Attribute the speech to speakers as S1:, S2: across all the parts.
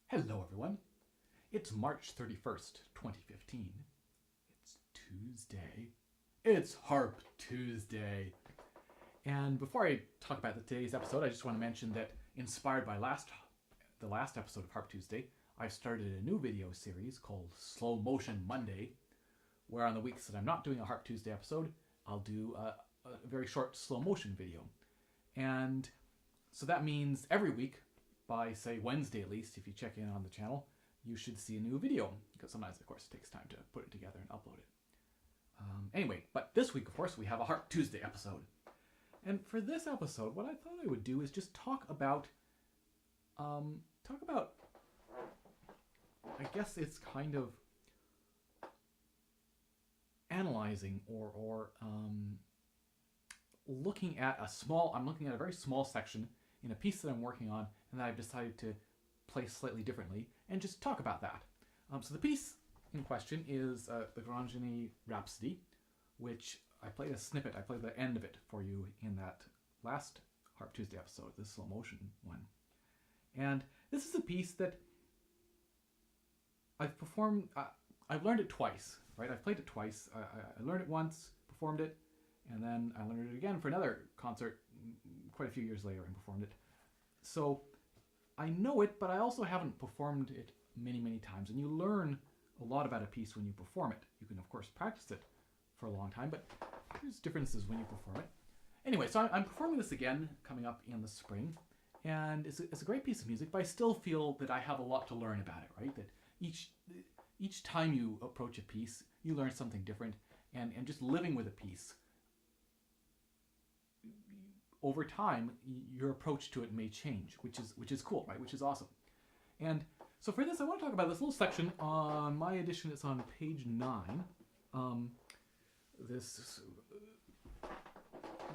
S1: Hello everyone, it's March 31st, 2015. It's Tuesday. It's Harp Tuesday. And before I talk about today's episode, I just want to mention that inspired by the last episode of Harp Tuesday, I've started a new video series called Slow Motion Monday, where on the weeks that I'm not doing a Harp Tuesday episode, I'll do a very short slow motion video. And so that means every week, by say Wednesday at least, if you check in on the channel, you should see a new video, because sometimes of course it takes time to put it together and upload it. Anyway, but this week of course we have a Harp Tuesday episode. And for this episode, what I thought I would do is just talk about, I guess it's kind of analyzing or looking at I'm looking at a very small section in a piece that I'm working on and that I've decided to play slightly differently and just talk about that. So the piece in question is the Grandjany Rhapsodie, which I played a snippet, I played the end of it for you in that last Harp Tuesday episode, the slow motion one. And this is a piece that I've performed, I've learned it twice, right? I've played it twice. I learned it once, performed it, and then I learned it again for another concert quite a few years later and performed it. So I know it, but I also haven't performed it many, many times. And you learn a lot about a piece when you perform it. You can, of course, practice it for a long time, but there's differences when you perform it. Anyway, so I'm performing this again coming up in the spring. And it's a great piece of music, but I still feel that I have a lot to learn about it, right? That each time you approach a piece, you learn something different. And just living with a piece, over time, your approach to it may change, which is cool, right? Which is awesome. And so for this, I want to talk about this little section on my edition. It's on page 9. This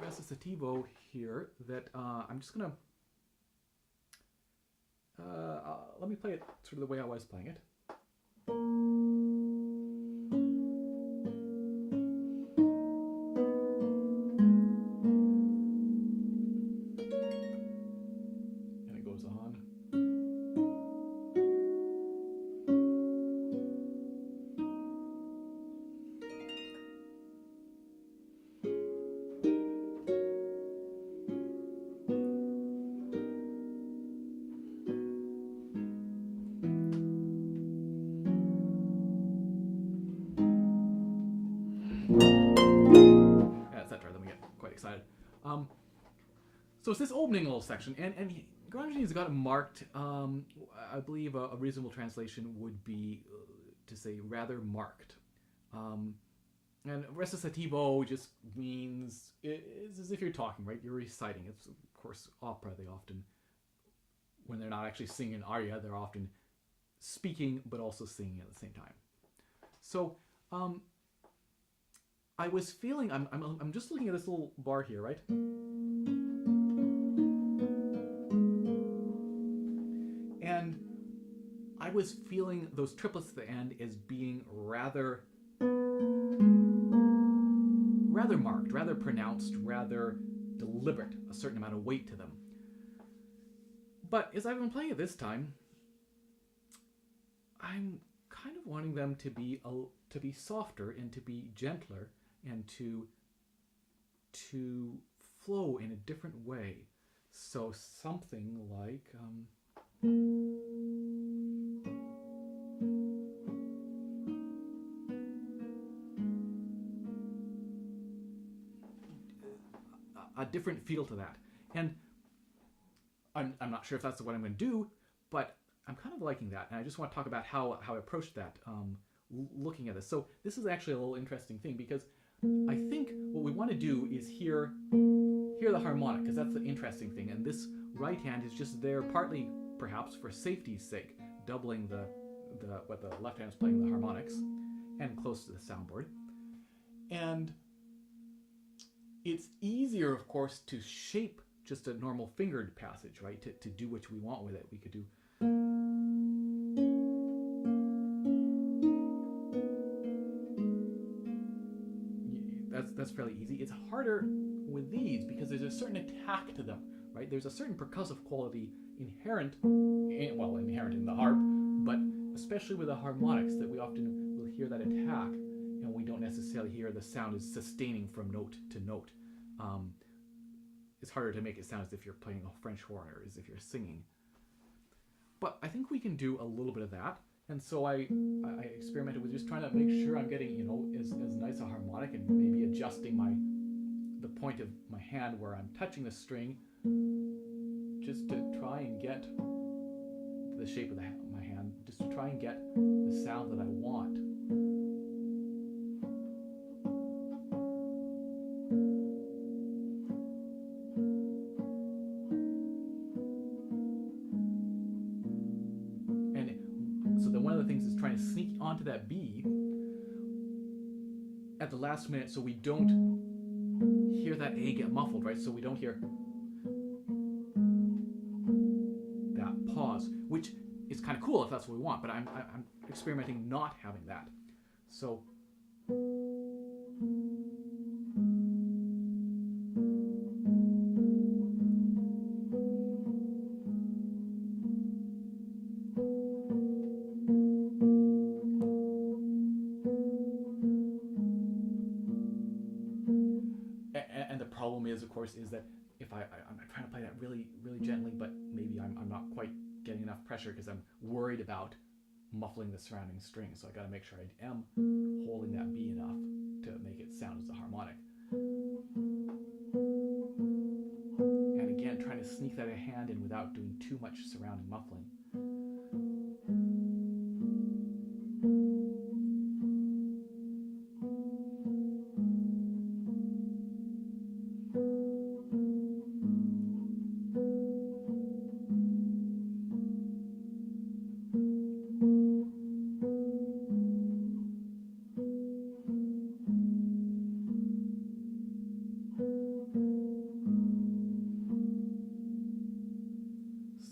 S1: recitativo here that I'm just gonna let me play it sort of the way I was playing it. Etc. Then we get quite excited. So it's this opening little section, and Grandjany's got it marked. I believe a reasonable translation would be to say rather marked. And recitativo just means it's as if you're talking, right? You're reciting. It's of course opera. They often, when they're not actually singing an aria, they're often speaking but also singing at the same time. So I was feeling, I'm just looking at this little bar here, right? And I was feeling those triplets at the end as being rather marked, rather pronounced, rather deliberate, a certain amount of weight to them. But as I've been playing it this time, I'm kind of wanting them to be softer and to be gentler and to flow in a different way. So something like a different feel to that. And I'm not sure if that's what I'm going to do, but I'm kind of liking that. And I just want to talk about how I approached that looking at this. So this is actually a little interesting thing, because I think what we want to do is hear the harmonic, because that's the interesting thing. And this right hand is just there partly perhaps for safety's sake, doubling what the left hand is playing the harmonics and close to the soundboard. And it's easier, of course, to shape just a normal fingered passage, right? To do what we want with it. We could do that's fairly easy. It's harder with these because there's a certain attack to them, right? There's a certain percussive quality inherent in the harp, especially with the harmonics, that we often will hear that attack, and we don't necessarily hear the sound is sustaining from note to note. It's harder to make it sound as if you're playing a French horn or as if you're singing. But I think we can do a little bit of that. And so I experimented with just trying to make sure I'm getting, as nice a harmonic, and maybe adjusting the point of my hand where I'm touching the string, just to try and get the shape of my hand, just to try and get the sound that I want. Trying to sneak onto that B at the last minute so we don't hear that A get muffled, right? So we don't hear that pause, which is kind of cool if that's what we want, but I'm experimenting not having that. So is that if I'm trying to play that really, really gently, but maybe I'm not quite getting enough pressure because I'm worried about muffling the surrounding strings. So I got to make sure I am holding that B enough to make it sound as a harmonic. And again, trying to sneak that hand in without doing too much surrounding muffling.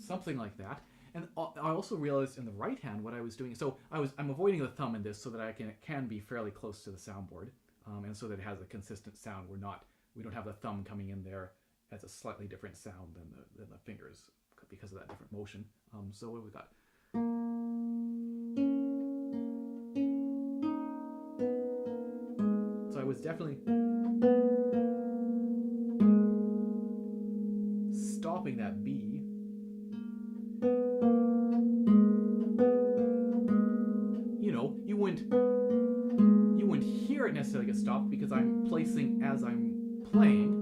S1: Something like that. And I also realized in the right hand what I was doing. So I'm avoiding the thumb in this so that it can be fairly close to the soundboard, and so that it has a consistent sound. We don't have the thumb coming in there as a slightly different sound than the fingers because of that different motion. So what have we got? So I was definitely stopping that B. You wouldn't hear it necessarily get stopped because I'm placing as I'm playing.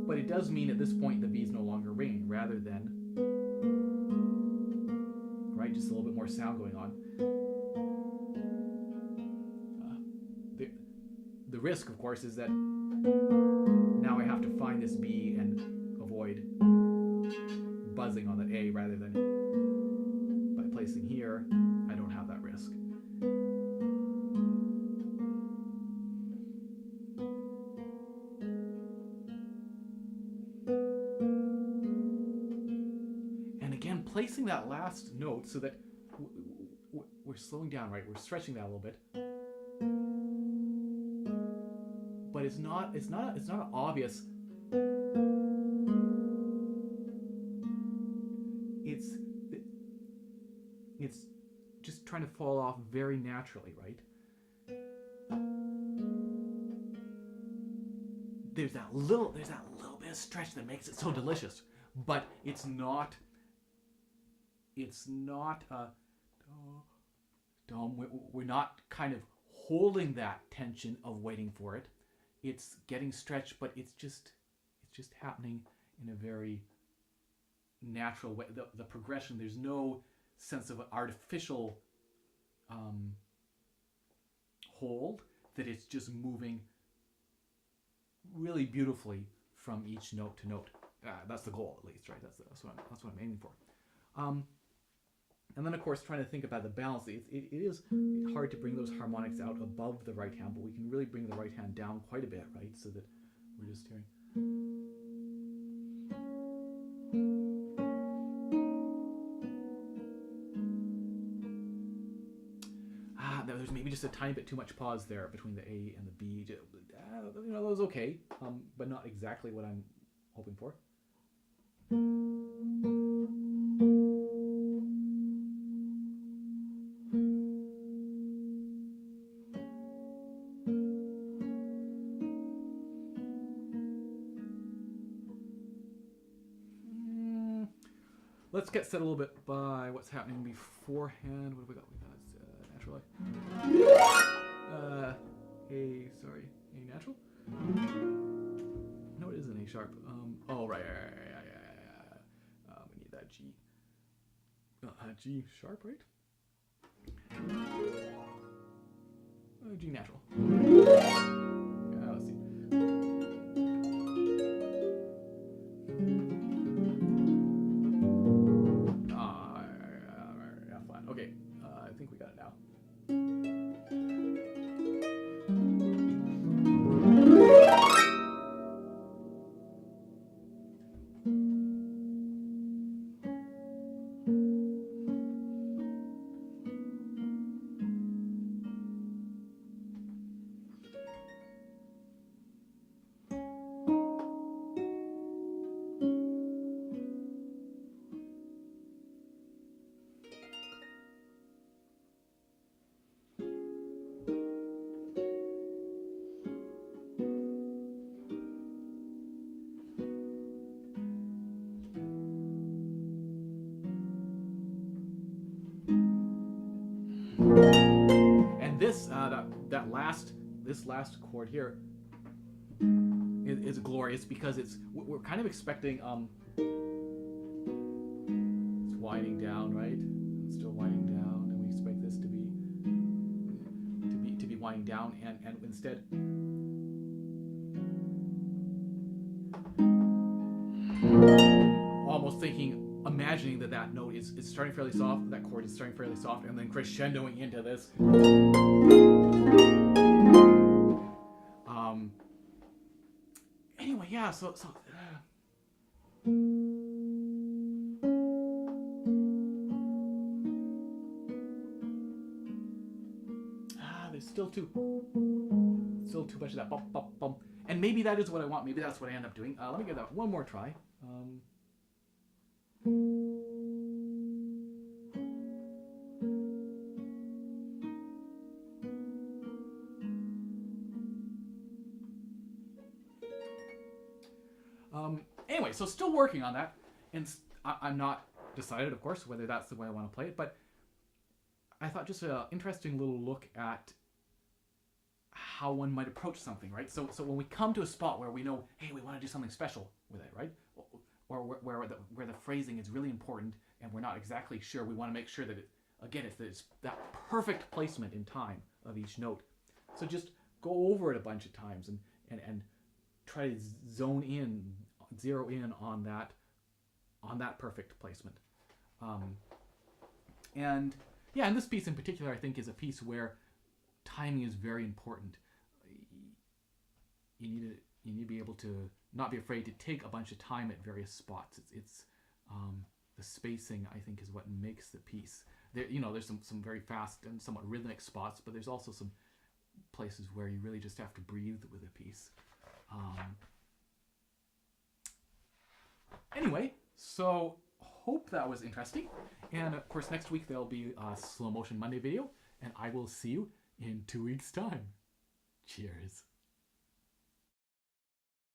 S1: But it does mean at this point the B is no longer ringing, rather than, right, just a little bit more sound going on. The risk, of course, is that now I have to find this B and avoid buzzing on the A rather than by placing here. I don't have that risk. And again, placing that last note so that we're slowing down, right? We're stretching that a little bit. But it's not obvious. It's just trying to fall off very naturally, right? There's that little bit of stretch that makes it so delicious, but it's not we're not kind of holding that tension of waiting for it. It's getting stretched, but it's just happening in a very natural way. The progression, there's no sense of artificial hold, that it's just moving really beautifully from each note to note. That's the goal, at least, right? That's what I'm aiming for. And then, of course, trying to think about the balance. It is hard to bring those harmonics out above the right hand, but we can really bring the right hand down quite a bit, right? So that we're just hearing. There's maybe just a tiny bit too much pause there between the A and the B. That was okay, but not exactly what I'm hoping for. let's get set a little bit by what's happening beforehand. What have we got? We got natural. A natural. No, it is an A sharp. Oh right. We need that G. G sharp, right? G natural. Yeah, let's see. Yeah, fine. Okay, I think we got it now. And this this last chord here is glorious because we're kind of expecting it's winding down, right? It's still winding down, and we expect this to be winding down, and instead almost imagining that note is starting fairly soft, that chord is starting fairly soft, and then crescendoing into this. Anyway, yeah, so there's still too much of that bump, bump, bump. And maybe that is what I want. Maybe that's what I end up doing. Let me give that one more try. Anyway, so still working on that, and I'm not decided, of course, whether that's the way I want to play it, but I thought just an interesting little look at how one might approach something, right? So when we come to a spot where we know, hey, we want to do something special with it, right? Or where the phrasing is really important, and we're not exactly sure, we want to make sure that it's that perfect placement in time of each note. So just go over it a bunch of times and try to zero in on that perfect placement. And this piece in particular, I think, is a piece where timing is very important. You need to be able to not be afraid to take a bunch of time at various spots. It's the spacing, I think, is what makes the piece. There's some very fast and somewhat rhythmic spots, but there's also some places where you really just have to breathe with a piece. Anyway, so hope that was interesting. And of course, next week there'll be a Slow Motion Monday video, and I will see you in 2 weeks' time. Cheers.